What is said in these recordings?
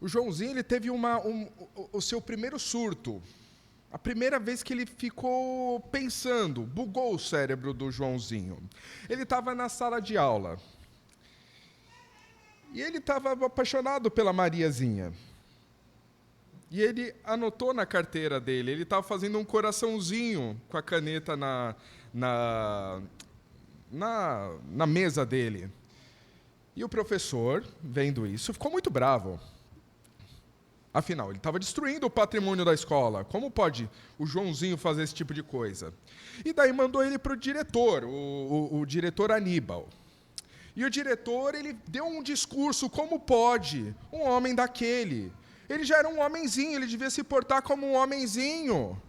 O Joãozinho ele teve o seu primeiro surto. A primeira vez que ele ficou pensando, bugou o cérebro do Joãozinho. Ele estava na sala de aula. E ele estava apaixonado pela Mariazinha. E ele anotou na carteira dele, ele estava fazendo um coraçãozinho com a caneta na mesa dele. E o professor, vendo isso, ficou muito bravo. Afinal, ele estava destruindo o patrimônio da escola. Como pode o Joãozinho fazer esse tipo de coisa? E daí mandou ele para o diretor, o diretor Aníbal. E o diretor ele deu um discurso, como pode um homem daquele? Ele já era um homenzinho, ele devia se portar como um homenzinho.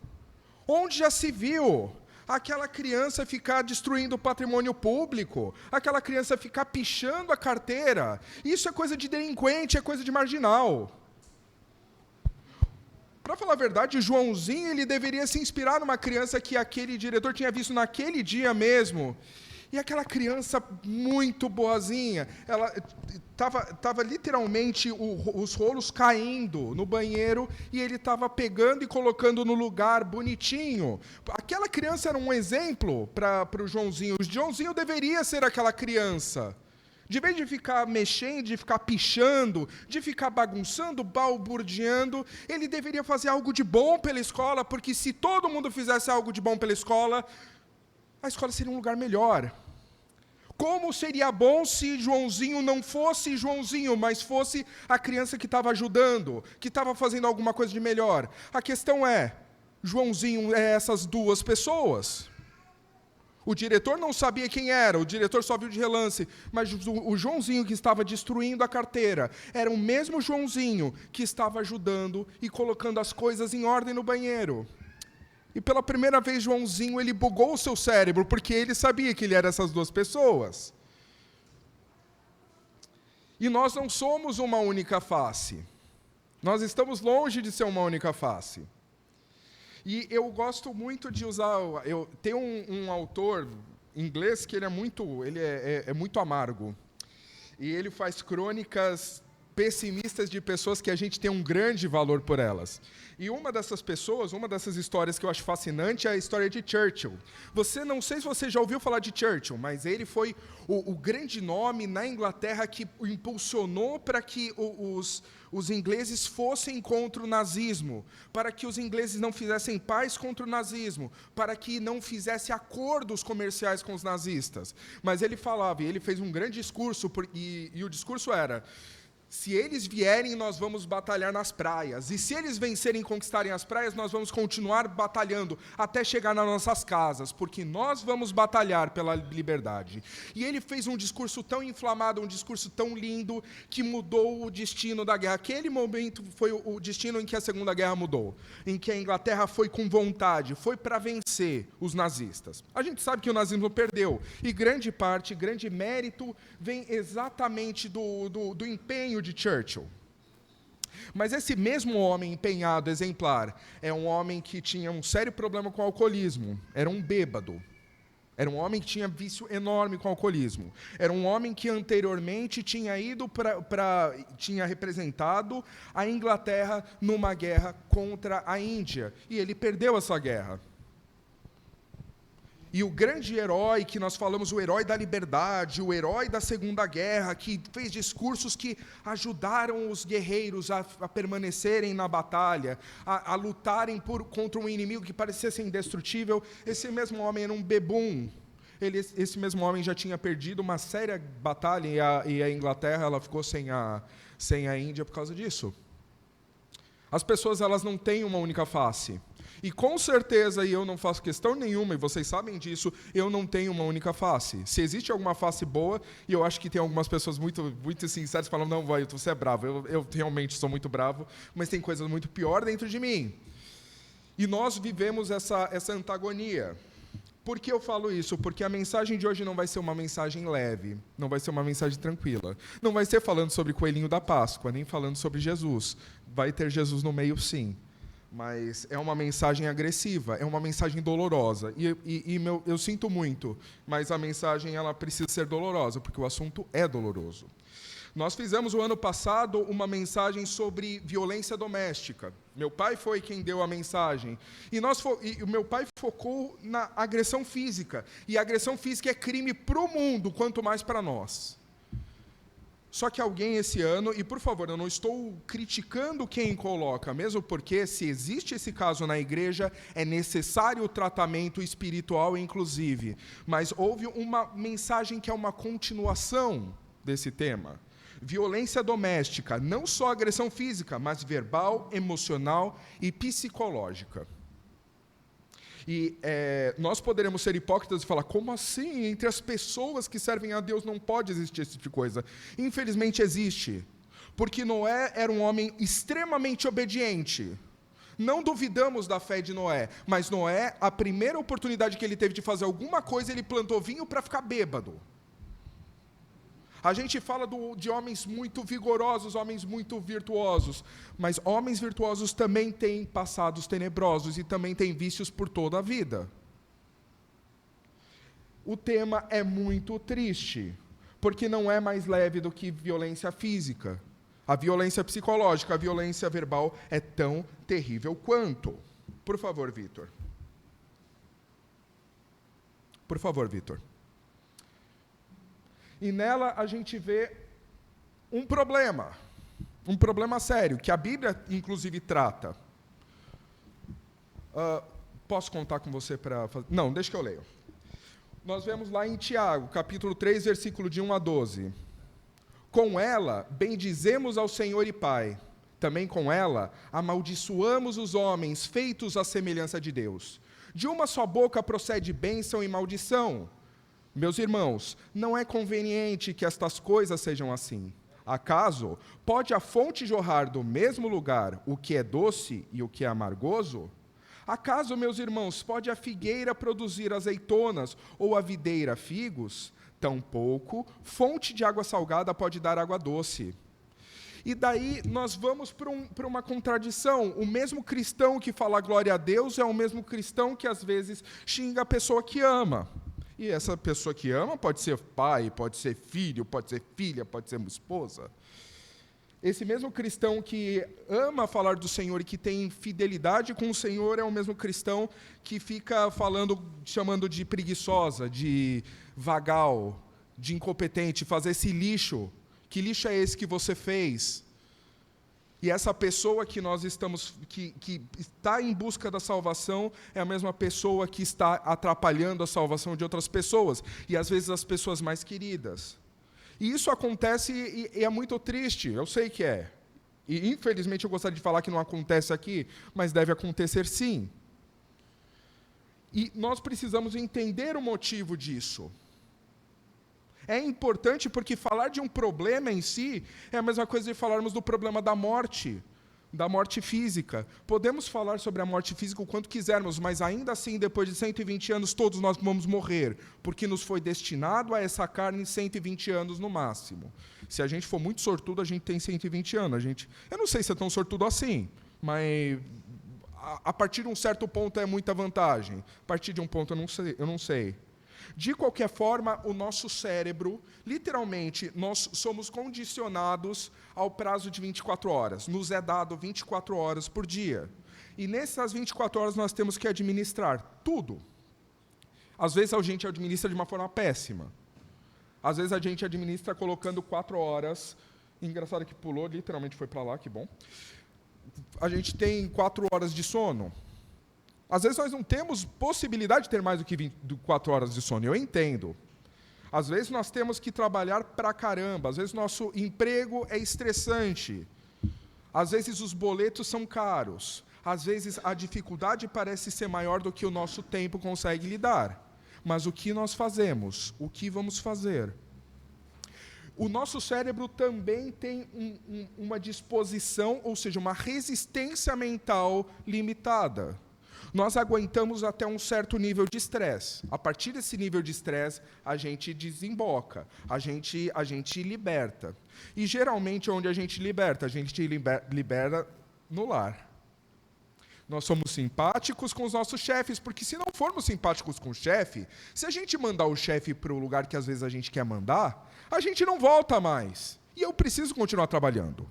Onde já se viu aquela criança ficar destruindo o patrimônio público? Aquela criança ficar pichando a carteira? Isso é coisa de delinquente, é coisa de marginal. Para falar a verdade, o Joãozinho ele deveria se inspirar numa criança que aquele diretor tinha visto naquele dia mesmo. E aquela criança muito boazinha, ela estava literalmente os rolos caindo no banheiro e ele estava pegando e colocando no lugar bonitinho. Aquela criança era um exemplo para o Joãozinho. O Joãozinho deveria ser aquela criança. De vez de ficar mexendo, de ficar pichando, de ficar bagunçando, balbuciando, ele deveria fazer algo de bom pela escola, porque se todo mundo fizesse algo de bom pela escola, a escola seria um lugar melhor. Como seria bom se Joãozinho não fosse Joãozinho, mas fosse a criança que estava ajudando, que estava fazendo alguma coisa de melhor? A questão é, Joãozinho é essas duas pessoas? O diretor não sabia quem era, o diretor só viu de relance, mas o Joãozinho que estava destruindo a carteira era o mesmo Joãozinho que estava ajudando e colocando as coisas em ordem no banheiro. E pela primeira vez, Joãozinho, ele bugou o seu cérebro, porque ele sabia que ele era essas duas pessoas. E nós não somos uma única face. Nós estamos longe de ser uma única face. E eu gosto muito de usar... Tem um autor inglês que ele é muito amargo. E ele faz crônicas pessimistas de pessoas que a gente tem um grande valor por elas. E uma dessas pessoas, uma dessas histórias que eu acho fascinante é a história de Churchill. Não sei se você já ouviu falar de Churchill, mas ele foi o grande nome na Inglaterra que impulsionou para que os ingleses fossem contra o nazismo, para que os ingleses não fizessem paz contra o nazismo, para que não fizesse acordos comerciais com os nazistas. Mas ele falava, e ele fez um grande discurso, e o discurso era: se eles vierem, nós vamos batalhar nas praias. E se eles vencerem e conquistarem as praias, nós vamos continuar batalhando até chegar nas nossas casas, porque nós vamos batalhar pela liberdade. E ele fez um discurso tão inflamado, um discurso tão lindo, que mudou o destino da guerra. Aquele momento foi o destino em que a Segunda Guerra mudou, em que a Inglaterra foi com vontade, foi para vencer os nazistas. A gente sabe que o nazismo perdeu, e grande mérito vem exatamente do empenho de Churchill. Mas esse mesmo homem empenhado, exemplar, é um homem que tinha um sério problema com o alcoolismo. Era um bêbado. Era um homem que tinha vício enorme com o alcoolismo. Era um homem que anteriormente tinha tinha representado a Inglaterra numa guerra contra a Índia. E ele perdeu essa guerra. E o grande herói que nós falamos, o herói da liberdade, o herói da Segunda Guerra, que fez discursos que ajudaram os guerreiros a permanecerem na batalha, a lutarem contra um inimigo que parecia ser indestrutível, esse mesmo homem era um bebum. Esse mesmo homem já tinha perdido uma séria batalha e a Inglaterra ela ficou sem a Índia por causa disso. As pessoas elas não têm uma única face. E com certeza, e eu não faço questão nenhuma, e vocês sabem disso, eu não tenho uma única face. Se existe alguma face boa, e eu acho que tem algumas pessoas muito, muito sinceras que falam, não, você é bravo, eu realmente sou muito bravo, mas tem coisas muito pior dentro de mim. E nós vivemos essa antagonia. Por que eu falo isso? Porque a mensagem de hoje não vai ser uma mensagem leve, não vai ser uma mensagem tranquila. Não vai ser falando sobre Coelhinho da Páscoa, nem falando sobre Jesus. Vai ter Jesus no meio, sim. Mas é uma mensagem agressiva, é uma mensagem dolorosa. Eu sinto muito, mas a mensagem ela precisa ser dolorosa, porque o assunto é doloroso. Nós fizemos o ano passado uma mensagem sobre violência doméstica. Meu pai foi quem deu a mensagem. E o meu pai focou na agressão física. E a agressão física é crime para o mundo, quanto mais para nós. Só que alguém esse ano, e por favor, eu não estou criticando quem coloca, mesmo porque se existe esse caso na igreja, é necessário o tratamento espiritual inclusive. Mas houve uma mensagem que é uma continuação desse tema. Violência doméstica, não só agressão física, mas verbal, emocional e psicológica. E nós poderemos ser hipócritas e falar, como assim? Entre as pessoas que servem a Deus não pode existir esse tipo de coisa. Infelizmente existe. Porque Noé era um homem extremamente obediente. Não duvidamos da fé de Noé, mas Noé, a primeira oportunidade que ele teve de fazer alguma coisa, ele plantou vinho para ficar bêbado. A gente fala de homens muito vigorosos, homens muito virtuosos, mas homens virtuosos também têm passados tenebrosos e também têm vícios por toda a vida. O tema é muito triste, porque não é mais leve do que violência física. A violência psicológica, a violência verbal é tão terrível quanto. Por favor, Vitor. Por favor, Vitor. E nela a gente vê um problema sério, que a Bíblia, inclusive, trata. Posso contar com você para fazer? Não, deixa que eu leio. Nós vemos lá em Tiago, capítulo 3, versículo de 1 a 12. Com ela, bendizemos ao Senhor e Pai. Também com ela, amaldiçoamos os homens, feitos à semelhança de Deus. De uma só boca procede bênção e maldição. Meus irmãos, não é conveniente que estas coisas sejam assim. Acaso pode a fonte jorrar do mesmo lugar o que é doce e o que é amargoso? Acaso, meus irmãos, pode a figueira produzir azeitonas ou a videira figos? Tampouco fonte de água salgada pode dar água doce. E daí nós vamos para uma contradição. O mesmo cristão que fala glória a Deus é o mesmo cristão que às vezes xinga a pessoa que ama. E essa pessoa que ama pode ser pai, pode ser filho, pode ser filha, pode ser esposa. Esse mesmo cristão que ama falar do Senhor e que tem fidelidade com o Senhor é o mesmo cristão que fica chamando de preguiçosa, de vagal, de incompetente, fazer esse lixo. Que lixo é esse que você fez? E essa pessoa que nós estamos, que está em busca da salvação, é a mesma pessoa que está atrapalhando a salvação de outras pessoas, e às vezes as pessoas mais queridas. E isso acontece e é muito triste, eu sei que é. E infelizmente eu gostaria de falar que não acontece aqui, mas deve acontecer sim. E nós precisamos entender o motivo disso. É importante porque falar de um problema em si é a mesma coisa de falarmos do problema da morte física. Podemos falar sobre a morte física o quanto quisermos, mas ainda assim, depois de 120 anos, todos nós vamos morrer, porque nos foi destinado a essa carne 120 anos no máximo. Se a gente for muito sortudo, a gente tem 120 anos. Eu não sei se é tão sortudo assim, mas a partir de um certo ponto é muita vantagem. A partir de um ponto eu não sei. De qualquer forma, o nosso cérebro, literalmente, nós somos condicionados ao prazo de 24 horas. Nos é dado 24 horas por dia. E nessas 24 horas nós temos que administrar tudo. Às vezes a gente administra de uma forma péssima. Às vezes a gente administra colocando 4 horas. Engraçado que pulou, literalmente foi para lá, que bom. A gente tem 4 horas de sono. Às vezes nós não temos possibilidade de ter mais do que 24 horas de sono, eu entendo. Às vezes nós temos que trabalhar pra caramba, às vezes nosso emprego é estressante, às vezes os boletos são caros, às vezes a dificuldade parece ser maior do que o nosso tempo consegue lidar. Mas o que nós fazemos? O que vamos fazer? O nosso cérebro também tem uma disposição, ou seja, uma resistência mental limitada. Nós aguentamos até um certo nível de estresse. A partir desse nível de estresse, a gente desemboca, a gente liberta. E geralmente, onde a gente liberta no lar. Nós somos simpáticos com os nossos chefes, porque se não formos simpáticos com o chefe, se a gente mandar o chefe para o lugar que às vezes a gente quer mandar, a gente não volta mais. E eu preciso continuar trabalhando.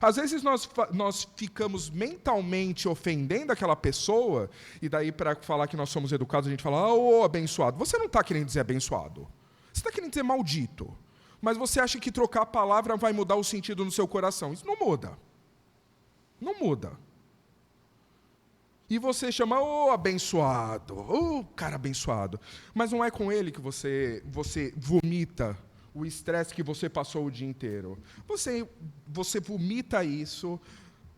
Às vezes nós ficamos mentalmente ofendendo aquela pessoa, e daí para falar que nós somos educados, a gente fala, ô abençoado. Você não está querendo dizer abençoado. Você está querendo dizer maldito. Mas você acha que trocar a palavra vai mudar o sentido no seu coração. Isso não muda. Não muda. E você chama, ô abençoado, ô cara abençoado. Mas não é com ele que você vomita o estresse que você passou o dia inteiro. Você vomita isso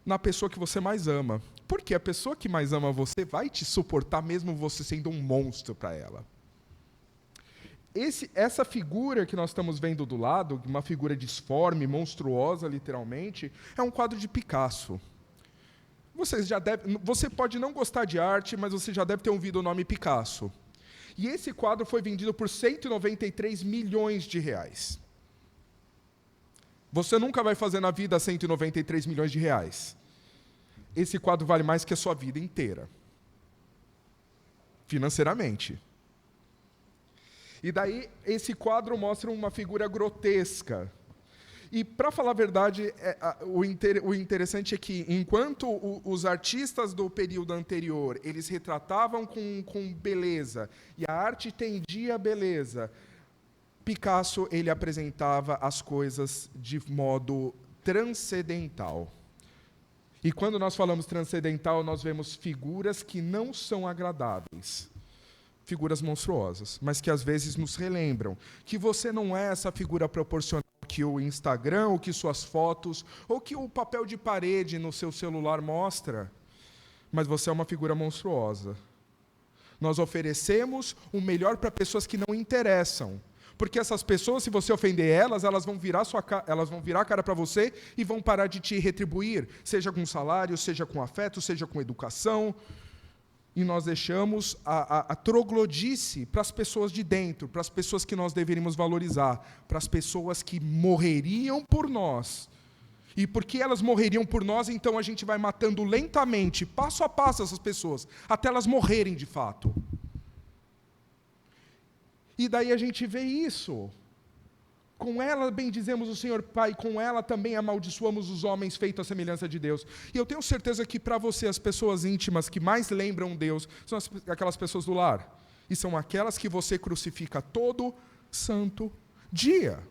na pessoa que você mais ama. Porque a pessoa que mais ama você vai te suportar mesmo você sendo um monstro para ela. Essa figura que nós estamos vendo do lado, uma figura disforme, monstruosa, literalmente, é um quadro de Picasso. Você pode não gostar de arte, mas você já deve ter ouvido o nome Picasso. E esse quadro foi vendido por 193 milhões de reais. Você nunca vai fazer na vida 193 milhões de reais. Esse quadro vale mais que a sua vida inteira. Financeiramente. E daí, esse quadro mostra uma figura grotesca. E, para falar a verdade, o interessante é que, enquanto os artistas do período anterior, eles retratavam com beleza, e a arte tendia a beleza, Picasso, ele apresentava as coisas de modo transcendental. E quando nós falamos transcendental, nós vemos figuras que não são agradáveis. Figuras monstruosas, mas que às vezes nos relembram que você não é essa figura proporcional que o Instagram, ou que suas fotos, ou que o papel de parede no seu celular mostra, mas você é uma figura monstruosa. Nós oferecemos o melhor para pessoas que não interessam, porque essas pessoas, se você ofender elas vão virar a cara para você e vão parar de te retribuir, seja com salário, seja com afeto, seja com educação. E nós deixamos a troglodice para as pessoas de dentro, para as pessoas que nós deveríamos valorizar, para as pessoas que morreriam por nós. E porque elas morreriam por nós, então a gente vai matando lentamente, passo a passo, essas pessoas, até elas morrerem de fato. E daí a gente vê isso. Com ela bendizemos o Senhor Pai, com ela também amaldiçoamos os homens feitos à semelhança de Deus. E eu tenho certeza que para você as pessoas íntimas que mais lembram Deus são aquelas pessoas do lar. E são aquelas que você crucifica todo santo dia.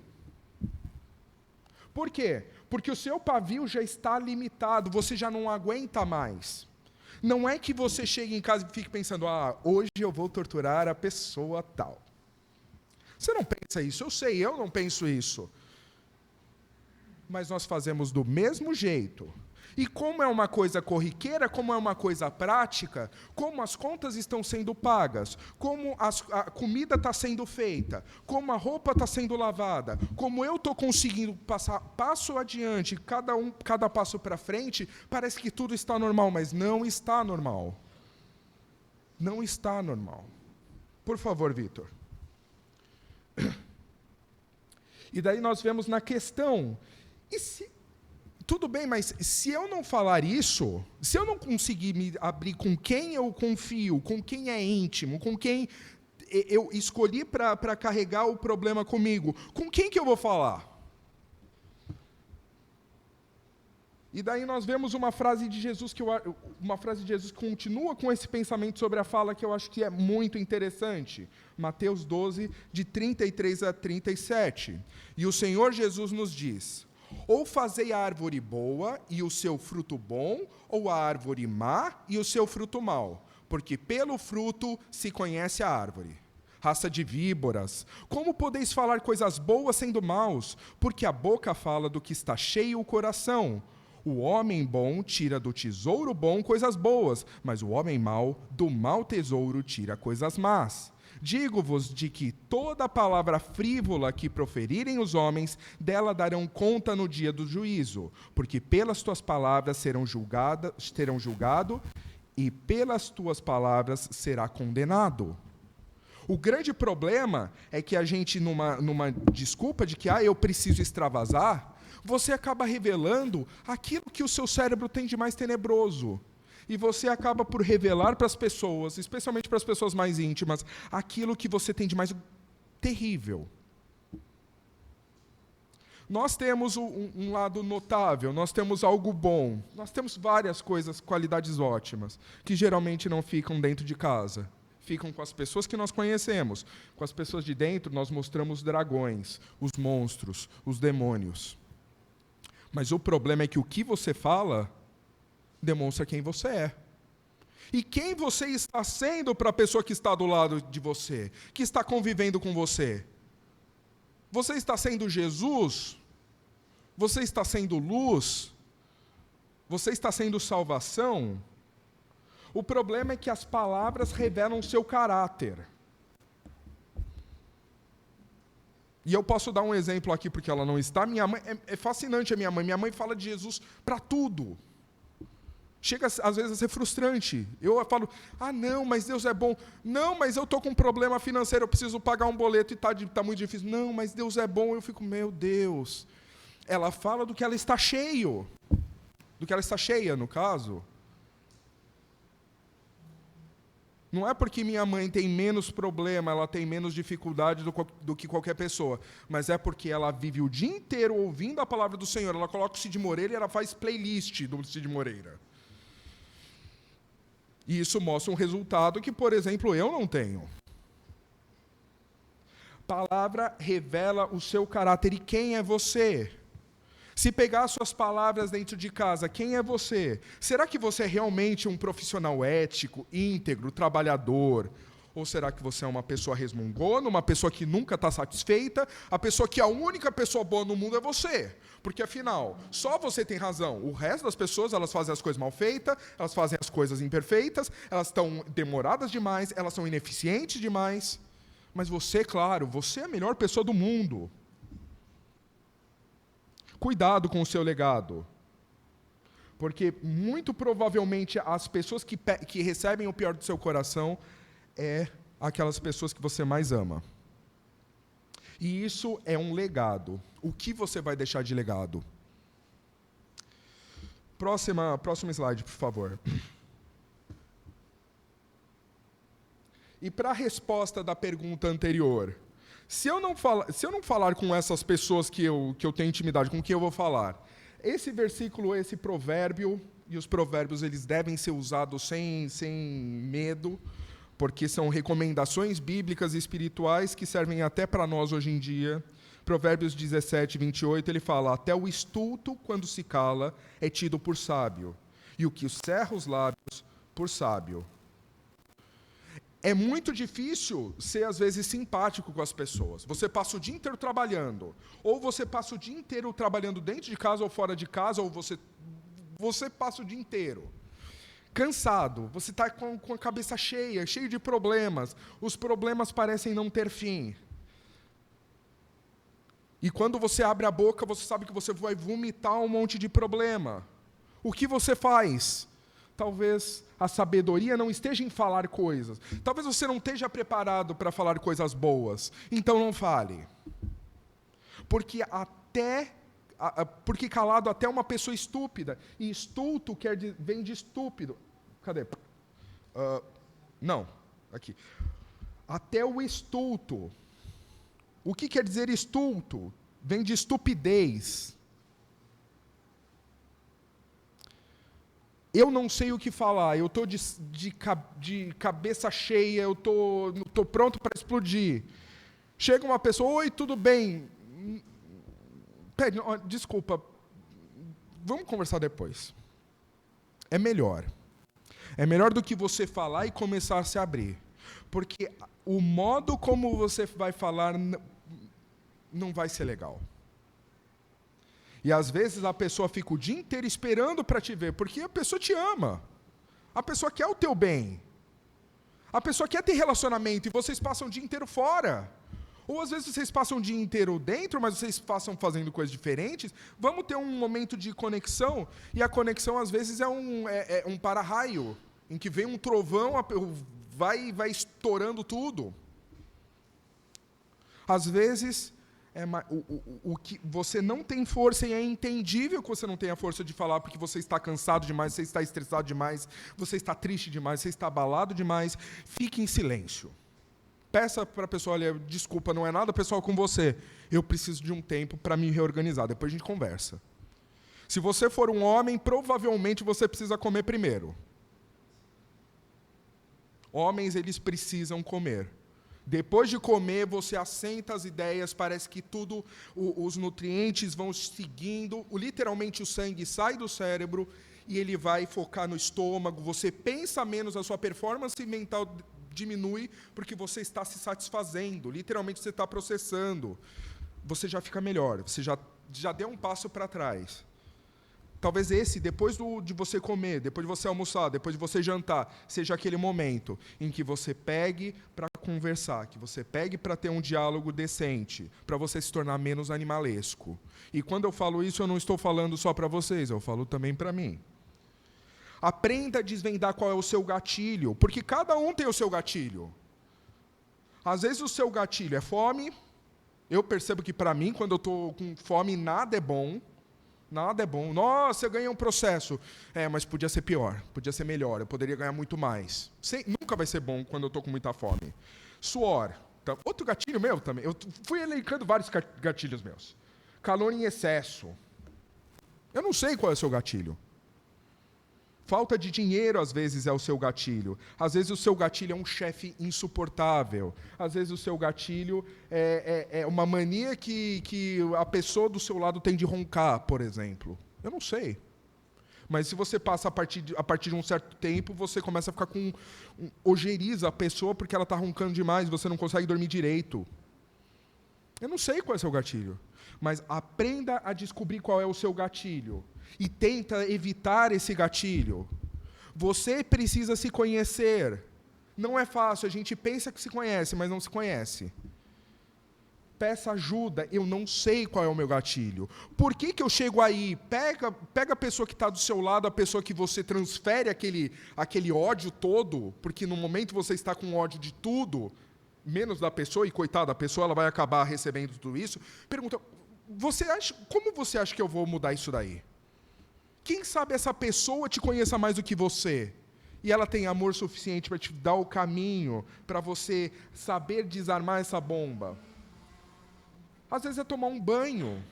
Por quê? Porque o seu pavio já está limitado, você já não aguenta mais. Não é que você chegue em casa e fique pensando, hoje eu vou torturar a pessoa tal. Você não pensa isso, eu sei, eu não penso isso. Mas nós fazemos do mesmo jeito. E como é uma coisa corriqueira, como é uma coisa prática, como as contas estão sendo pagas, como a comida está sendo feita, como a roupa está sendo lavada, como eu estou conseguindo passar passo adiante, cada passo para frente, parece que tudo está normal, mas não está normal. Não está normal. Por favor, Vitor. E daí nós vemos na questão, tudo bem, mas se eu não falar isso, se eu não conseguir me abrir com quem eu confio, com quem é íntimo, com quem eu escolhi para carregar o problema comigo, com quem que eu vou falar? E daí nós vemos uma frase de Jesus que continua com esse pensamento sobre a fala que eu acho que é muito interessante. Mateus 12, de 33 a 37. E o Senhor Jesus nos diz: ou fazei a árvore boa e o seu fruto bom, ou a árvore má e o seu fruto mau, porque pelo fruto se conhece a árvore. Raça de víboras, como podeis falar coisas boas sendo maus? Porque a boca fala do que está cheio o coração. O homem bom tira do tesouro bom coisas boas, mas o homem mau do mau tesouro tira coisas más. Digo-vos de que toda palavra frívola que proferirem os homens, dela darão conta no dia do juízo, porque pelas tuas palavras terão julgado, e pelas tuas palavras será condenado. O grande problema é que a gente, numa desculpa de que eu preciso extravasar, você acaba revelando aquilo que o seu cérebro tem de mais tenebroso. E você acaba por revelar para as pessoas, especialmente para as pessoas mais íntimas, aquilo que você tem de mais terrível. Nós temos um lado notável, nós temos algo bom, nós temos várias coisas, qualidades ótimas, que geralmente não ficam dentro de casa. Ficam com as pessoas que nós conhecemos. Com as pessoas de dentro, nós mostramos os dragões, os monstros, os demônios. Mas o problema é que o que você fala demonstra quem você é. E quem você está sendo para a pessoa que está do lado de você, que está convivendo com você. Você está sendo Jesus? Você está sendo luz? Você está sendo salvação? O problema é que as palavras revelam o seu caráter. E eu posso dar um exemplo aqui, porque ela não está. Minha mãe, é fascinante a minha mãe. Minha mãe fala de Jesus para tudo. Chega, às vezes, a ser frustrante. Eu falo, não, mas Deus é bom. Não, mas eu estou com um problema financeiro, eu preciso pagar um boleto e está muito difícil. Não, mas Deus é bom. Eu fico, meu Deus. Ela fala do que ela está cheio. Do que ela está cheia, no caso. Não é porque minha mãe tem menos problema, ela tem menos dificuldade do que qualquer pessoa, mas é porque ela vive o dia inteiro ouvindo a palavra do Senhor. Ela coloca o Cid Moreira e ela faz playlist do Cid Moreira. E isso mostra um resultado que, por exemplo, eu não tenho. Palavra revela o seu caráter e quem é você. Se pegar suas palavras dentro de casa, quem é você? Será que você é realmente um profissional ético, íntegro, trabalhador? Ou será que você é uma pessoa resmungona, uma pessoa que nunca está satisfeita, a pessoa que a única pessoa boa no mundo é você? Porque, afinal, só você tem razão. O resto das pessoas, elas fazem as coisas mal feitas, elas fazem as coisas imperfeitas, elas estão demoradas demais, elas são ineficientes demais. Mas você, claro, você é a melhor pessoa do mundo. Cuidado com o seu legado. Porque, muito provavelmente, as pessoas que recebem o pior do seu coração é aquelas pessoas que você mais ama. E isso é um legado. O que você vai deixar de legado? Próximo slide, por favor. E para a resposta da pergunta anterior, se eu não falar com essas pessoas que eu tenho intimidade, com quem eu vou falar? Esse versículo, esse provérbio, e os provérbios eles devem ser usados sem medo, porque são recomendações bíblicas e espirituais que servem até para nós hoje em dia. Provérbios 17, 28, ele fala, até o estulto, quando se cala, é tido por sábio, e o que cerra os lábios, por sábio. É muito difícil ser, às vezes, simpático com as pessoas. Você passa o dia inteiro trabalhando, ou você passa o dia inteiro trabalhando dentro de casa ou fora de casa, ou você passa o dia inteiro cansado, você está com a cabeça cheia, cheio de problemas. Os problemas parecem não ter fim. E quando você abre a boca, você sabe que você vai vomitar um monte de problema. O que você faz? Talvez a sabedoria não esteja em falar coisas. Talvez você não esteja preparado para falar coisas boas. Então não fale. Porque calado até uma pessoa estúpida. E estulto vem de estúpido. Cadê? Não, aqui. Até o estulto. O que quer dizer estulto? Vem de estupidez. Eu não sei o que falar, eu estou de cabeça cheia, eu estou pronto para explodir. Chega uma pessoa, oi, tudo bem? Pede, desculpa, vamos conversar depois. É melhor. É melhor do que você falar e começar a se abrir. Porque o modo como você vai falar não vai ser legal. E às vezes a pessoa fica o dia inteiro esperando para te ver, porque a pessoa te ama. A pessoa quer o teu bem. A pessoa quer ter relacionamento e vocês passam o dia inteiro fora. Ou às vezes vocês passam o dia inteiro dentro, mas vocês passam fazendo coisas diferentes. Vamos ter um momento de conexão, e a conexão às vezes é um para-raio, em que vem um trovão, vai estourando tudo. Às vezes o que você não tem força, e é entendível que você não tenha força de falar, porque você está cansado demais, você está estressado demais, você está triste demais, você está abalado demais. Fique em silêncio. Peça para a pessoa, olha, desculpa, não é nada pessoal com você. Eu preciso de um tempo para me reorganizar, depois a gente conversa. Se você for um homem, provavelmente você precisa comer primeiro. Homens, eles precisam comer. Depois de comer, você assenta as ideias, parece que tudo, os nutrientes vão seguindo, literalmente o sangue sai do cérebro e ele vai focar no estômago, você pensa menos, a sua performance mental diminui porque você está se satisfazendo, literalmente você está processando. Você já fica melhor, você já deu um passo para trás. Talvez esse, depois de você comer, depois de você almoçar, depois de você jantar, seja aquele momento em que você pegue para conversar, que você pegue para ter um diálogo decente, para você se tornar menos animalesco. E quando eu falo isso, eu não estou falando só para vocês, eu falo também para mim. Aprenda a desvendar qual é o seu gatilho, porque cada um tem o seu gatilho. Às vezes o seu gatilho é fome. Eu percebo que para mim, quando eu estou com fome, nada é bom. Nada é bom. Nossa, eu ganhei um processo. Mas podia ser pior, podia ser melhor, eu poderia ganhar muito mais. Nunca vai ser bom quando eu estou com muita fome. Suor. Então, outro gatilho meu também. Eu fui elencando vários gatilhos meus. Calor em excesso. Eu não sei qual é o seu gatilho. Falta de dinheiro, às vezes, é o seu gatilho. Às vezes, o seu gatilho é um chefe insuportável. Às vezes, o seu gatilho é uma mania que a pessoa do seu lado tem de roncar, por exemplo. Eu não sei. Mas se você passa a partir de um certo tempo, você começa a ficar com ojeriza a pessoa porque ela está roncando demais, você não consegue dormir direito. Eu não sei qual é o seu gatilho. Mas aprenda a descobrir qual é o seu gatilho. E tenta evitar esse gatilho. Você precisa se conhecer. Não é fácil, a gente pensa que se conhece, mas não se conhece. Peça ajuda, eu não sei qual é o meu gatilho. Por que eu chego aí? Pega a pessoa que está do seu lado, a pessoa que você transfere aquele ódio todo, porque no momento você está com ódio de tudo, menos da pessoa, e coitada, a pessoa ela vai acabar recebendo tudo isso. Pergunta, como você acha que eu vou mudar isso daí? Quem sabe essa pessoa te conheça mais do que você? E ela tem amor suficiente para te dar o caminho, para você saber desarmar essa bomba. Às vezes é tomar um banho.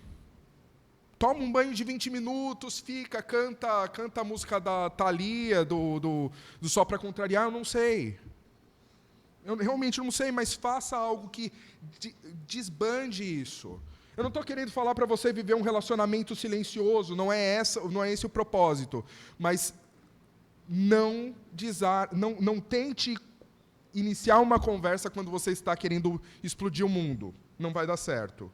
Toma um banho de 20 minutos, canta a música da Thalia, do Só Pra Contrariar, eu não sei. Eu realmente não sei, mas faça algo que desbande isso. Eu não estou querendo falar para você viver um relacionamento silencioso, não é esse o propósito. Mas não tente iniciar uma conversa quando você está querendo explodir o mundo. Não vai dar certo.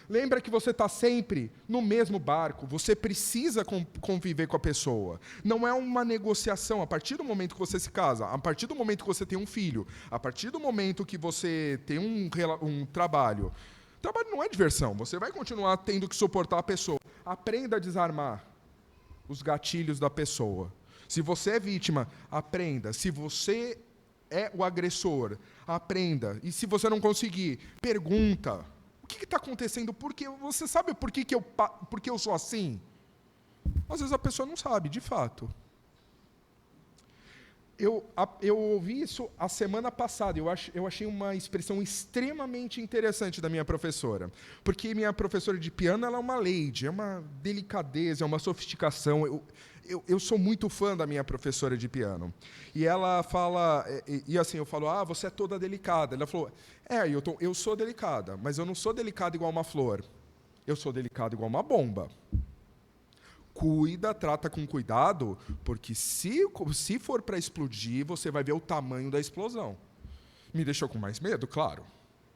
Lembra que você está sempre no mesmo barco, você precisa conviver com a pessoa. Não é uma negociação. A partir do momento que você se casa, a partir do momento que você tem um filho, a partir do momento que você tem um trabalho, trabalho não é diversão, você vai continuar tendo que suportar a pessoa. Aprenda a desarmar os gatilhos da pessoa. Se você é vítima, aprenda. Se você é o agressor, aprenda. E se você não conseguir, pergunta. O que está acontecendo? Você sabe por que eu sou assim? Às vezes a pessoa não sabe, de fato. Eu ouvi isso a semana passada, eu achei uma expressão extremamente interessante da minha professora, porque minha professora de piano ela é uma lady, é uma delicadeza, é uma sofisticação. Eu sou muito fã da minha professora de piano. E ela fala, e assim, eu falo, você é toda delicada. Ela falou, Ailton, eu sou delicada, mas eu não sou delicada igual uma flor, eu sou delicada igual uma bomba. Trata com cuidado, porque se for para explodir, você vai ver o tamanho da explosão. Me deixou com mais medo, claro.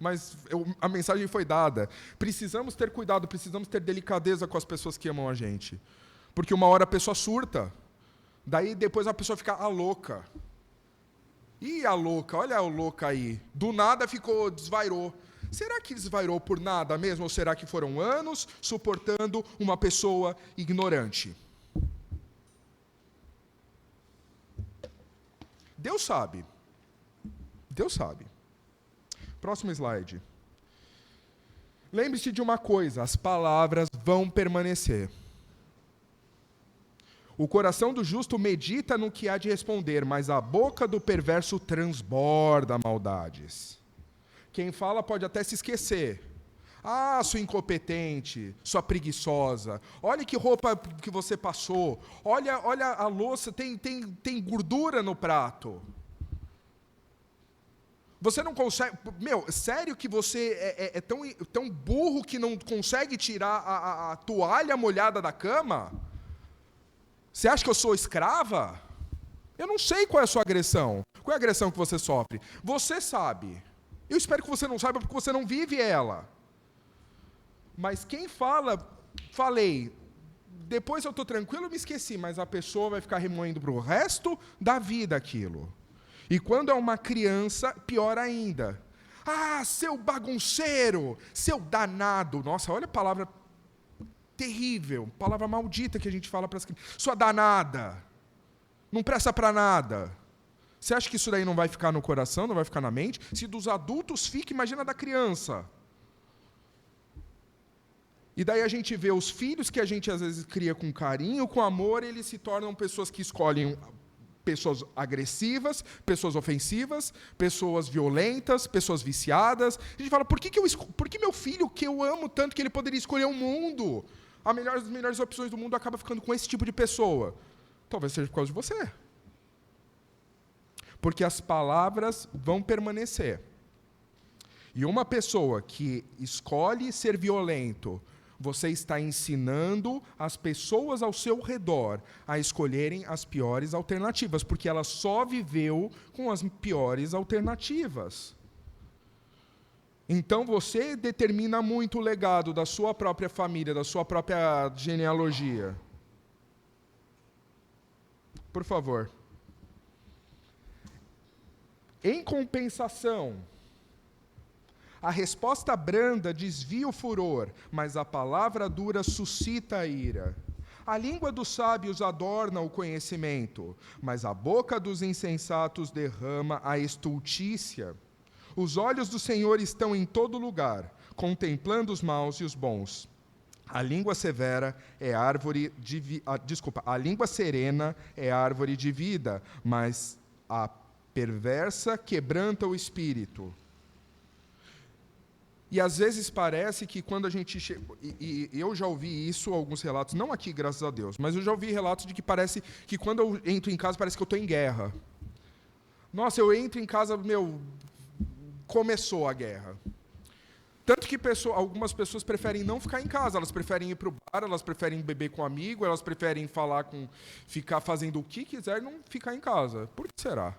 Mas a mensagem foi dada. Precisamos ter cuidado, precisamos ter delicadeza com as pessoas que amam a gente. Porque uma hora a pessoa surta. Daí depois a pessoa fica louca. E a louca, olha a louca aí. Do nada desvairou. Será que desvairou por nada mesmo? Ou será que foram anos suportando uma pessoa ignorante? Deus sabe. Deus sabe. Próximo slide. Lembre-se de uma coisa, as palavras vão permanecer. O coração do justo medita no que há de responder, mas a boca do perverso transborda maldades. Quem fala pode até se esquecer. Ah, sua incompetente, sua preguiçosa, olha que roupa que você passou, olha a louça, tem gordura no prato. Você não consegue... sério que você é tão burro que não consegue tirar a toalha molhada da cama? Você acha que eu sou escrava? Eu não sei qual é a sua agressão. Qual é a agressão que você sofre? Você sabe. Eu espero que você não saiba porque você não vive ela. Mas quem fala, falei, depois eu estou tranquilo, eu me esqueci, mas a pessoa vai ficar remoendo para o resto da vida aquilo. E quando é uma criança, pior ainda. Ah, seu bagunceiro, seu danado. Nossa, olha a palavra terrível, palavra maldita que a gente fala para as crianças. Sua danada, não presta para nada. Você acha que isso daí não vai ficar no coração, não vai ficar na mente? Se dos adultos fica, imagina da criança. E daí a gente vê os filhos que a gente às vezes cria com carinho, com amor, eles se tornam pessoas que escolhem pessoas agressivas, pessoas ofensivas, pessoas violentas, pessoas viciadas. A gente fala, por que meu filho, que eu amo tanto, que ele poderia escolher o mundo? As melhores opções do mundo acaba ficando com esse tipo de pessoa. Talvez seja por causa de você. Porque as palavras vão permanecer. E uma pessoa que escolhe ser violento, você está ensinando as pessoas ao seu redor a escolherem as piores alternativas, porque ela só viveu com as piores alternativas. Então você determina muito o legado da sua própria família, da sua própria genealogia. Por favor. Em compensação, a resposta branda desvia o furor, mas a palavra dura suscita a ira. A língua dos sábios adorna o conhecimento, mas a boca dos insensatos derrama a estultícia. Os olhos do Senhor estão em todo lugar, contemplando os maus e os bons. A língua severa é árvore de a língua serena é árvore de vida, mas a perversa quebranta o espírito. E às vezes parece que quando a gente chega... E eu já ouvi isso, alguns relatos, não aqui, graças a Deus, mas eu já ouvi relatos de que parece que quando eu entro em casa, parece que eu estou em guerra. Nossa, eu entro em casa, começou a guerra. Tanto que algumas pessoas preferem não ficar em casa, elas preferem ir para o bar, elas preferem beber com um amigo, elas preferem ficar fazendo o que quiser e não ficar em casa. Por que será?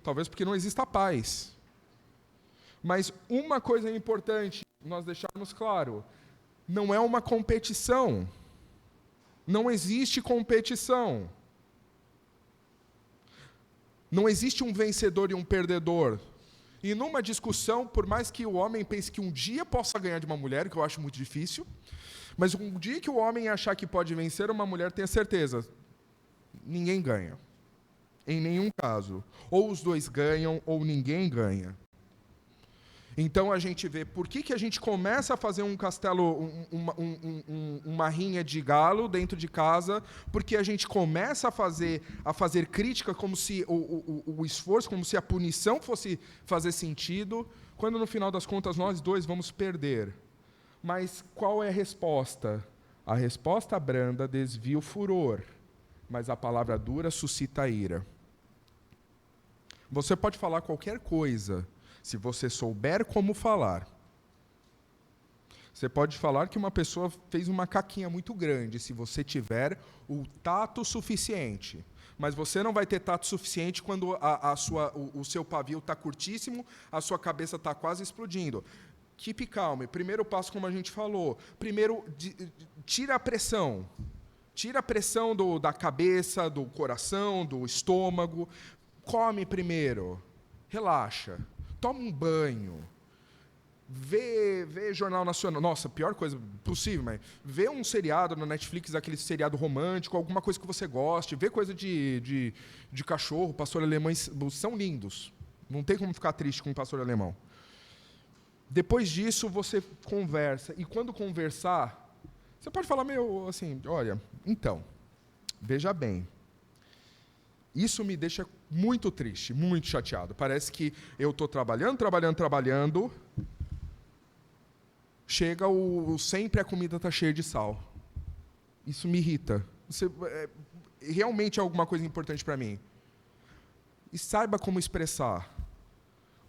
Talvez porque não exista paz. Mas uma coisa importante nós deixarmos claro, não é uma competição. Não existe competição. Não existe um vencedor e um perdedor. E numa discussão, por mais que o homem pense que um dia possa ganhar de uma mulher, que eu acho muito difícil, mas um dia que o homem achar que pode vencer uma mulher, tenha certeza, ninguém ganha. Em nenhum caso. Ou os dois ganham, ou ninguém ganha. Então a gente vê por que a gente começa a fazer um castelo, uma rinha de galo dentro de casa, porque a gente começa a fazer crítica como se o esforço, como se a punição fosse fazer sentido, quando no final das contas nós dois vamos perder. Mas qual é a resposta? A resposta branda desvia o furor, mas a palavra dura suscita a ira. Você pode falar qualquer coisa, se você souber como falar. Você pode falar que uma pessoa fez uma caquinha muito grande, se você tiver o tato suficiente. Mas você não vai ter tato suficiente quando o seu pavio está curtíssimo, a sua cabeça está quase explodindo. Keep calm. Primeiro passo, como a gente falou. Primeiro, tira a pressão. Tira a pressão da cabeça, do coração, do estômago. Come primeiro. Relaxa. Toma um banho, vê Jornal Nacional. Nossa, pior coisa possível, mas vê um seriado no Netflix, aquele seriado romântico, alguma coisa que você goste, vê coisa de cachorro, pastor alemão, são lindos. Não tem como ficar triste com um pastor alemão. Depois disso, você conversa. E quando conversar, você pode falar, assim, olha, então, Veja bem, isso me deixa muito triste, muito chateado. Parece que eu estou trabalhando, chega sempre a comida está cheia de sal. Isso me irrita. Realmente é alguma coisa importante para mim. E saiba como expressar.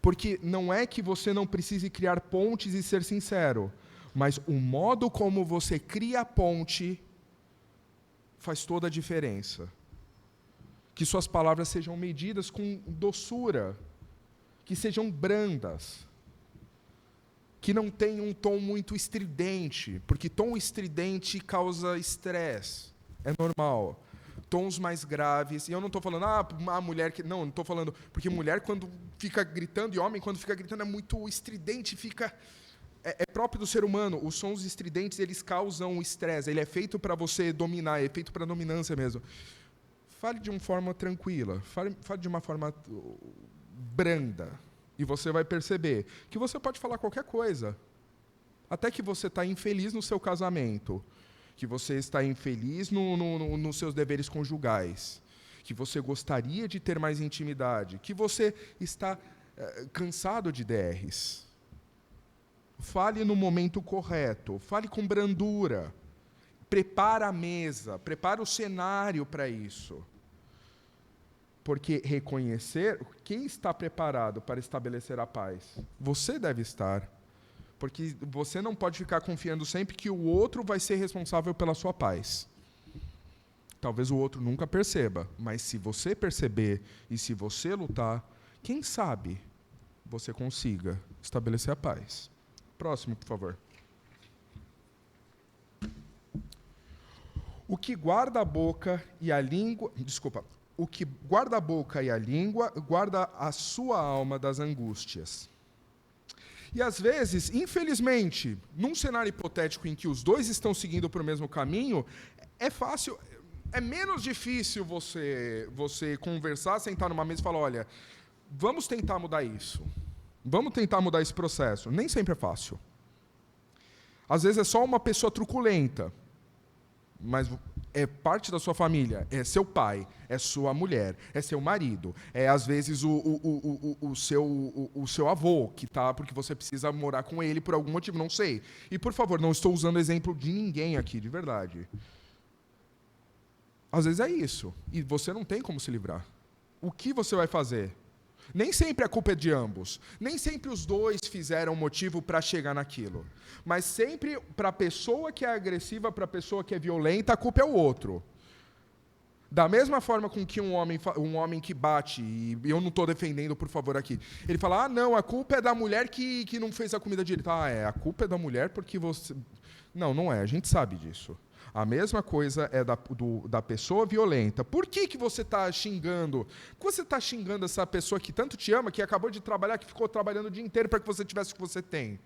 Porque não é que você não precise criar pontes e ser sincero, mas o modo como você cria a ponte faz toda a diferença. Que suas palavras sejam medidas com doçura, que sejam brandas, que não tenham um tom muito estridente, porque tom estridente causa estresse, é normal. Tons mais graves, e eu não estou falando, a mulher que... Não estou falando, porque mulher quando fica gritando, e homem quando fica gritando é muito estridente, é próprio do ser humano. Os sons estridentes, eles causam estresse, ele é feito para você dominar, é feito para dominância mesmo. Fale de uma forma tranquila, fale de uma forma branda, e você vai perceber que você pode falar qualquer coisa, até que você está infeliz no seu casamento, que você está infeliz nos seus deveres conjugais, que você gostaria de ter mais intimidade, que você está cansado de DRs. Fale no momento correto, fale com brandura, prepara a mesa, prepara o cenário para isso. Porque reconhecer quem está preparado para estabelecer a paz, você deve estar. Porque você não pode ficar confiando sempre que o outro vai ser responsável pela sua paz. Talvez o outro nunca perceba, mas se você perceber e se você lutar, quem sabe você consiga estabelecer a paz. Próximo, por favor. O que guarda a boca e a língua... O que guarda a boca e a língua, guarda a sua alma das angústias. E, às vezes, infelizmente, num cenário hipotético em que os dois estão seguindo para o mesmo caminho, é fácil, é menos difícil você conversar, sentar numa mesa e falar, olha, vamos tentar mudar isso. Vamos tentar mudar esse processo. Nem sempre é fácil. Às vezes é só uma pessoa truculenta, mas é parte da sua família, é seu pai, é sua mulher, é seu marido, é às vezes o seu avô, que tá, porque você precisa morar com ele por algum motivo, não sei. E, por favor, não estou usando exemplo de ninguém aqui, de verdade. Às vezes é isso, e você não tem como se livrar. O que você vai fazer? Nem sempre a culpa é de ambos. Nem sempre os dois fizeram motivo para chegar naquilo. Mas sempre, para a pessoa que é agressiva, para a pessoa que é violenta, a culpa é o outro. Da mesma forma com que um homem que bate, e eu não estou defendendo, por favor, aqui, ele fala, não, a culpa é da mulher que não fez a comida direito. A culpa é da mulher porque você... Não é, a gente sabe disso. A mesma coisa é da pessoa violenta. Por que você está xingando? Por que você está xingando essa pessoa que tanto te ama, que acabou de trabalhar, que ficou trabalhando o dia inteiro para que você tivesse o que você tem?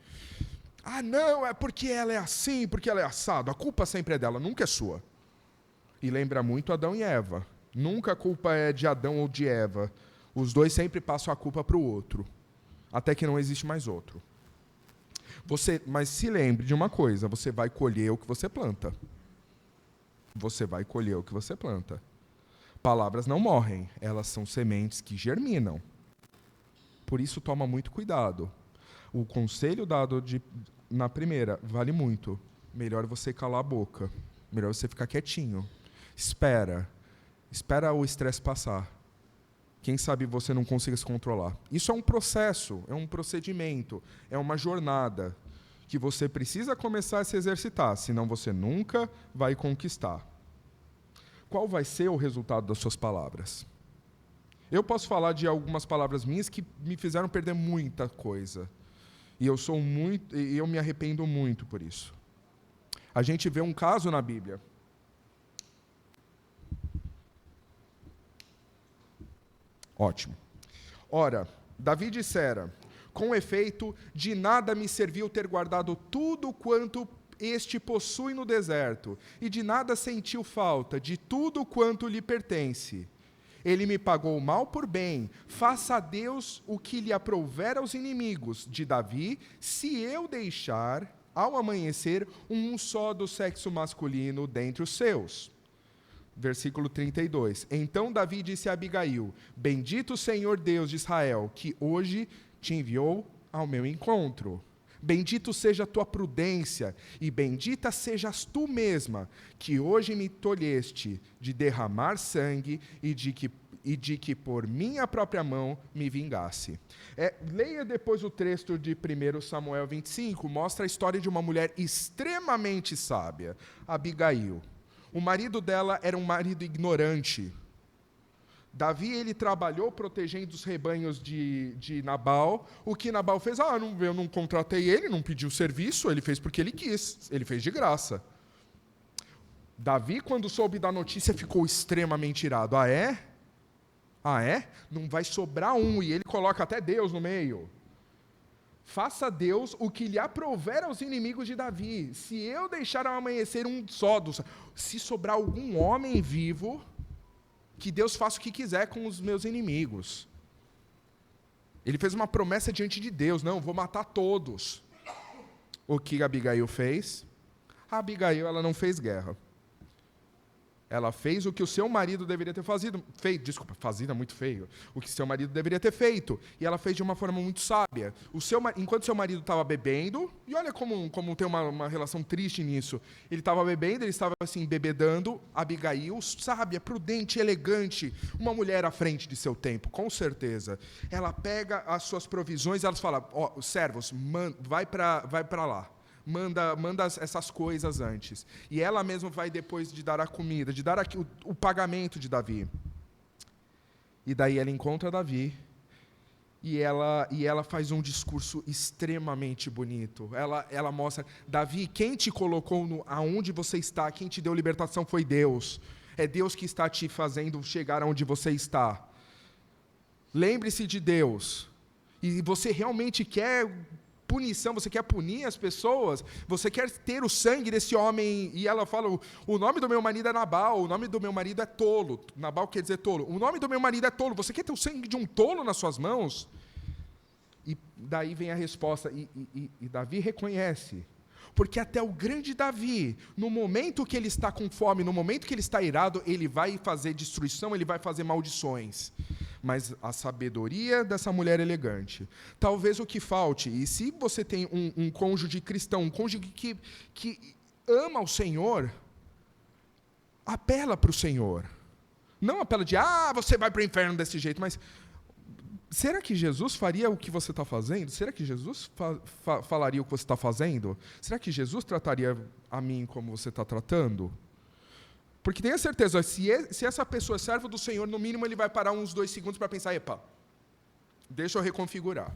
Não, é porque ela é assim, porque ela é assado. A culpa sempre é dela, nunca é sua. E lembra muito Adão e Eva. Nunca a culpa é de Adão ou de Eva. Os dois sempre passam a culpa para o outro. Até que não existe mais outro. Mas se lembre de uma coisa, você vai colher o que você planta. Você vai colher o que você planta. Palavras não morrem, elas são sementes que germinam. Por isso, toma muito cuidado. O conselho dado na primeira vale muito. Melhor você calar a boca. Melhor você ficar quietinho. Espera o estresse passar. Quem sabe você não consiga se controlar. Isso é um processo, é um procedimento, é uma jornada que você precisa começar a se exercitar, senão você nunca vai conquistar. Qual vai ser o resultado das suas palavras? Eu posso falar de algumas palavras minhas que me fizeram perder muita coisa. E eu me arrependo muito por isso. A gente vê um caso na Bíblia. Ótimo. Ora, Davi dissera: com efeito, de nada me serviu ter guardado tudo quanto este possui no deserto, e de nada sentiu falta, de tudo quanto lhe pertence. Ele me pagou mal por bem, faça a Deus o que lhe aprouver aos inimigos de Davi, se eu deixar, ao amanhecer, um só do sexo masculino dentre os seus. Versículo 32. Então Davi disse a Abigail: Bendito o Senhor Deus de Israel, que hoje te enviou ao meu encontro. Bendito seja a tua prudência, e bendita sejas tu mesma, que hoje me tolheste de derramar sangue e de que por minha própria mão me vingasse. Leia depois o texto de 1 Samuel 25, mostra a história de uma mulher extremamente sábia, Abigail. O marido dela era um marido ignorante. Davi, ele trabalhou protegendo os rebanhos de Nabal. O que Nabal fez? Eu não contratei ele, não pediu serviço, ele fez porque ele quis, ele fez de graça. Davi, quando soube da notícia, ficou extremamente irado. Ah, é? Ah, é? Não vai sobrar um, e ele coloca até Deus no meio. Faça Deus o que lhe aprouver aos inimigos de Davi. Se eu deixar ao amanhecer um só se sobrar algum homem vivo, que Deus faça o que quiser com os meus inimigos. Ele fez uma promessa diante de Deus: não, vou matar todos. O que Abigail fez? A Abigail, ela não fez guerra. Ela fez o que o seu marido deveria ter feito. Desculpa, fazido é muito feio. O que seu marido deveria ter feito. E ela fez de uma forma muito sábia. Enquanto seu marido estava bebendo, e olha como tem uma relação triste nisso. Ele estava bebendo, ele estava assim, bebedando. Abigail, sábia, prudente, elegante, uma mulher à frente de seu tempo, com certeza. Ela pega as suas provisões e ela fala: servos, vai para lá. Manda essas coisas antes. E ela mesma vai depois de dar a comida, de dar o pagamento de Davi. E daí ela encontra Davi e ela faz um discurso extremamente bonito. Ela mostra: Davi, quem te colocou aonde você está, quem te deu libertação foi Deus. É Deus que está te fazendo chegar aonde você está. Lembre-se de Deus. E você realmente quer punição, você quer punir as pessoas, você quer ter o sangue desse homem. E ela fala: o nome do meu marido é Nabal, o nome do meu marido é tolo. Nabal quer dizer tolo. O nome do meu marido é tolo, você quer ter o sangue de um tolo nas suas mãos? E daí vem a resposta, e Davi reconhece. Porque até o grande Davi, no momento que ele está com fome, no momento que ele está irado, ele vai fazer destruição, ele vai fazer maldições. Mas a sabedoria dessa mulher elegante. Talvez o que falte, e se você tem um cônjuge cristão, um cônjuge que ama o Senhor, apela para o Senhor. Não apela de: você vai para o inferno desse jeito, mas será que Jesus faria o que você está fazendo? Será que Jesus falaria o que você está fazendo? Será que Jesus trataria a mim como você está tratando? Porque tenha certeza, se essa pessoa é serva do Senhor, no mínimo ele vai parar uns 2 segundos para pensar: epa, deixa eu reconfigurar.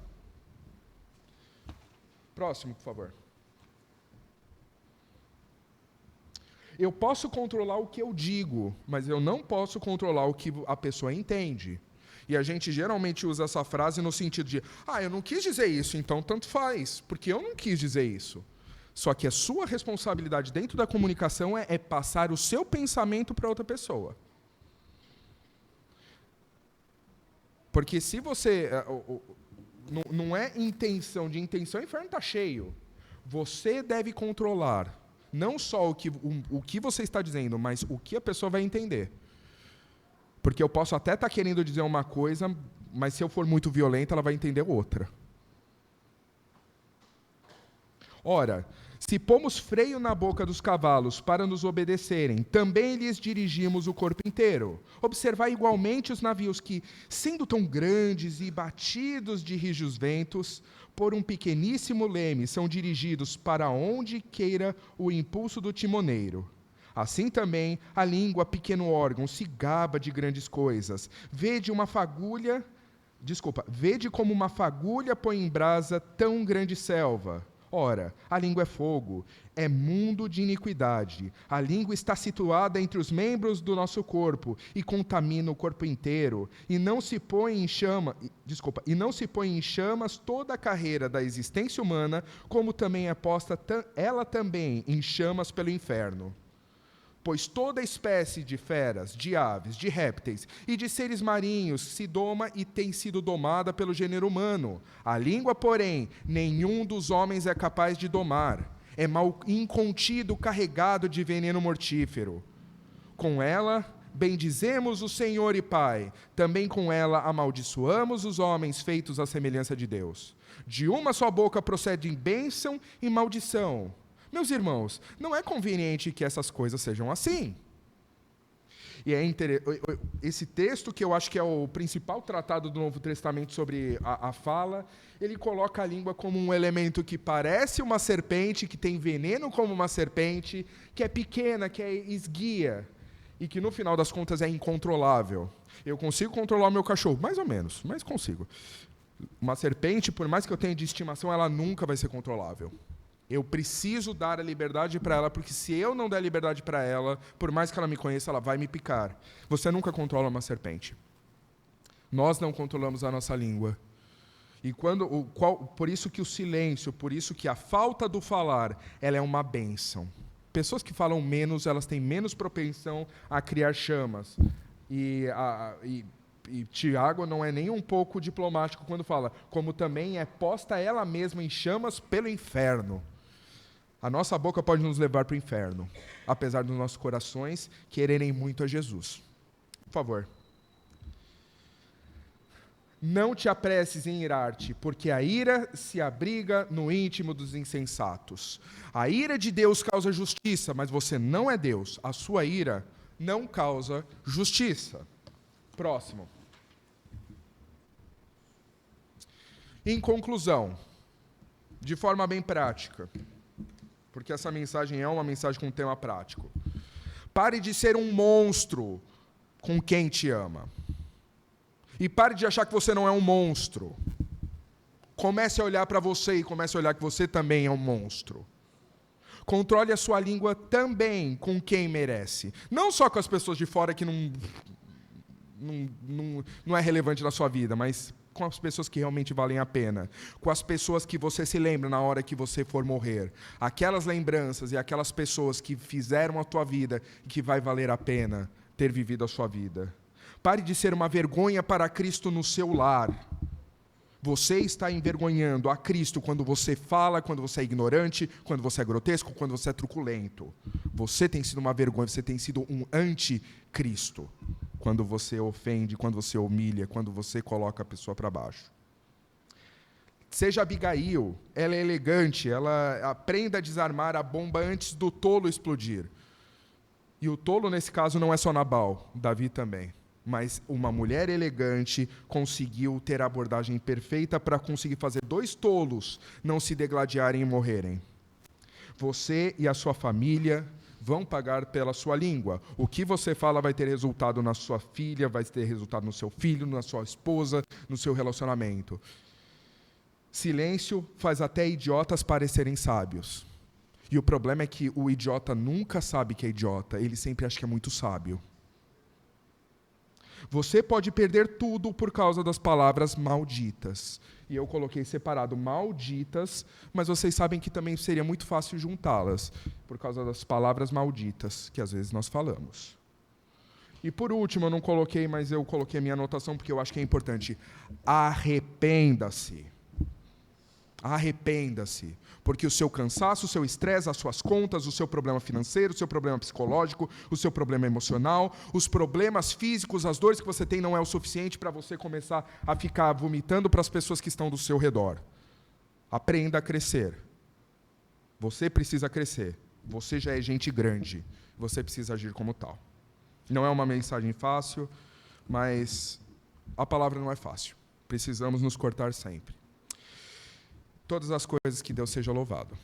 Próximo, por favor. Eu posso controlar o que eu digo, mas eu não posso controlar o que a pessoa entende. E a gente geralmente usa essa frase no sentido de: eu não quis dizer isso, então tanto faz, porque eu não quis dizer isso. Só que a sua responsabilidade dentro da comunicação é passar o seu pensamento para outra pessoa. Porque se você... não é intenção, de intenção o inferno está cheio. Você deve controlar não só o que você está dizendo, mas o que a pessoa vai entender. Porque eu posso até estar querendo dizer uma coisa, mas se eu for muito violento, ela vai entender outra. Ora, se pomos freio na boca dos cavalos para nos obedecerem, também lhes dirigimos o corpo inteiro. Observai igualmente os navios que, sendo tão grandes e batidos de rijos ventos, por um pequeníssimo leme, são dirigidos para onde queira o impulso do timoneiro. Assim também a língua, pequeno órgão, se gaba de grandes coisas. Vede como uma fagulha põe em brasa tão grande selva. Ora, a língua é fogo, é mundo de iniquidade. A língua está situada entre os membros do nosso corpo e contamina o corpo inteiro. E não se põe em chamas toda a carreira da existência humana, como também é posta ela também em chamas pelo inferno. Pois toda espécie de feras, de aves, de répteis e de seres marinhos se doma e tem sido domada pelo gênero humano. A língua, porém, nenhum dos homens é capaz de domar. É mal incontido, carregado de veneno mortífero. Com ela bendizemos o Senhor e Pai. Também com ela amaldiçoamos os homens feitos à semelhança de Deus. De uma só boca procedem bênção e maldição. Meus irmãos, não é conveniente que essas coisas sejam assim. E esse texto, que eu acho que é o principal tratado do Novo Testamento sobre a fala, ele coloca a língua como um elemento que parece uma serpente, que tem veneno como uma serpente, que é pequena, que é esguia, e que no final das contas é incontrolável. Eu consigo controlar o meu cachorro, mais ou menos, mas consigo. Uma serpente, por mais que eu tenha de estimação, ela nunca vai ser controlável. Eu preciso dar a liberdade para ela, porque se eu não der liberdade para ela, por mais que ela me conheça, ela vai me picar. Você nunca controla uma serpente. Nós não controlamos a nossa língua. E por isso que o silêncio, por isso que a falta do falar, ela é uma bênção. Pessoas que falam menos, elas têm menos propensão a criar chamas. E Tiago não é nem um pouco diplomático quando fala, como também é posta ela mesma em chamas pelo inferno. A nossa boca pode nos levar para o inferno, apesar dos nossos corações quererem muito a Jesus. Por favor. Não te apresses em irar-te, porque a ira se abriga no íntimo dos insensatos. A ira de Deus causa justiça, mas você não é Deus. A sua ira não causa justiça. Próximo. Em conclusão, de forma bem prática, porque essa mensagem é uma mensagem com um tema prático. Pare de ser um monstro com quem te ama. E pare de achar que você não é um monstro. Comece a olhar para você e comece a olhar que você também é um monstro. Controle a sua língua também com quem merece. Não só com as pessoas de fora que não é relevante na sua vida, mas com as pessoas que realmente valem a pena. Com as pessoas que você se lembra na hora que você for morrer. Aquelas lembranças e aquelas pessoas que fizeram a tua vida e que vai valer a pena ter vivido a sua vida. Pare de ser uma vergonha para Cristo no seu lar. Você está envergonhando a Cristo quando você fala, quando você é ignorante, quando você é grotesco, quando você é truculento. Você tem sido uma vergonha, você tem sido um anticristo. Quando você ofende, quando você humilha, quando você coloca a pessoa para baixo. Seja Abigail, ela é elegante, ela aprenda a desarmar a bomba antes do tolo explodir. E o tolo, nesse caso, não é só Nabal, Davi também. Mas uma mulher elegante conseguiu ter a abordagem perfeita para conseguir fazer dois tolos não se degladiarem e morrerem. Você e a sua família vão pagar pela sua língua. O que você fala vai ter resultado na sua filha, vai ter resultado no seu filho, na sua esposa, no seu relacionamento. Silêncio faz até idiotas parecerem sábios. E o problema é que o idiota nunca sabe que é idiota, ele sempre acha que é muito sábio. Você pode perder tudo por causa das palavras malditas. E eu coloquei separado malditas, mas vocês sabem que também seria muito fácil juntá-las, por causa das palavras malditas, que às vezes nós falamos. E por último, eu não coloquei, mas eu coloquei a minha anotação porque eu acho que é importante. Arrependa-se. Arrependa-se, porque o seu cansaço, o seu estresse, as suas contas, o seu problema financeiro, o seu problema psicológico, o seu problema emocional, os problemas físicos, as dores que você tem não é o suficiente para você começar a ficar vomitando para as pessoas que estão do seu redor. Aprenda a crescer. Você precisa crescer. Você já é gente grande. Você precisa agir como tal. Não é uma mensagem fácil, mas a palavra não é fácil. Precisamos nos cortar sempre. Todas as coisas, que Deus seja louvado.